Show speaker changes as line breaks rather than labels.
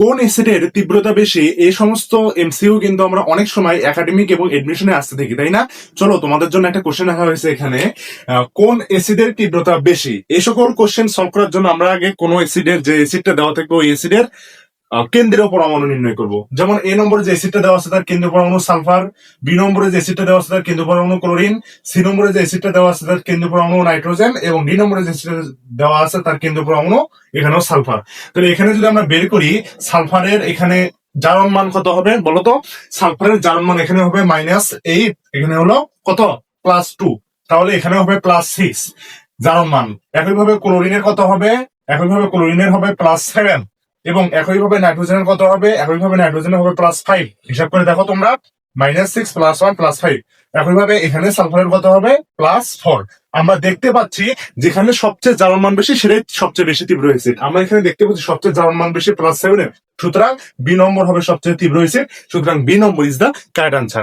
কোন অ্যাসিডের তীব্রতা বেশি, এই সমস্ত এমসিইউ কিন্তু আমরা অনেক সময় একাডেমিক এবং এডমিশনে আসতে দেখি, তাই না? চলো তোমাদের জন্য একটা কোশ্চেন রাখা হয়েছে এখানে, কোন অ্যাসিডের তীব্রতা বেশি। এই সকল কোশ্চেন সলভ করার জন্য আমরা আগে কোন অ্যাসিডের যে অ্যাসিডটা দেওয়া থাকবে ওই অ্যাসিডের কেন্দ্রীয় পরমাণু নির্ণয় করব। যেমন এ নম্বরে যে অ্যাসিডটা দেওয়া আছে তার কেন্দ্রীয় পরমাণু সালফার, বি নম্বরে যে অ্যাসিডটা দেওয়া আছে তার কেন্দ্রীয় পরমাণু ক্লোরিন, সি নম্বরে যে অ্যাসিডটা দেওয়া আছে তার কেন্দ্রীয় পরমাণু নাইট্রোজেন, এবং ডি নম্বরে যে অ্যাসিডটা দেওয়া আছে তার কেন্দ্রীয় পরমাণু এখানেও সালফার। তাহলে এখানে যদি আমরা বের করি সালফারের এখানে জারণ মান কত হবে বলতো? সালফারের জারণ মান এখানে হবে -8, এখানে হলো কত +2, তাহলে এখানে হবে +6 জারণ মান। একইভাবে ক্লোরিনের কত হবে? একইভাবে ক্লোরিনের হবে +7, এবং একইভাবে নাইট্রোজেনের কত হবে? একইভাবে নাইট্রোজেনের হবে +5। হিসাব করে দেখো তোমরা, -6 +1 +5। একইভাবে এখানে সালফারের কত হবে? +4। আমরা দেখতে পাচ্ছি যেখানে সবচেয়ে জারণ মান বেশি সেটাই সবচেয়ে বেশি তীব্র অ্যাসিড। আমরা এখানে দেখতে পাচ্ছি সবচেয়ে জারণ মান বেশি +7 এর, সুতরাং বি নম্বর হবে সবচেয়ে তীব্র অ্যাসিড। সুতরাং B number is the correct answer.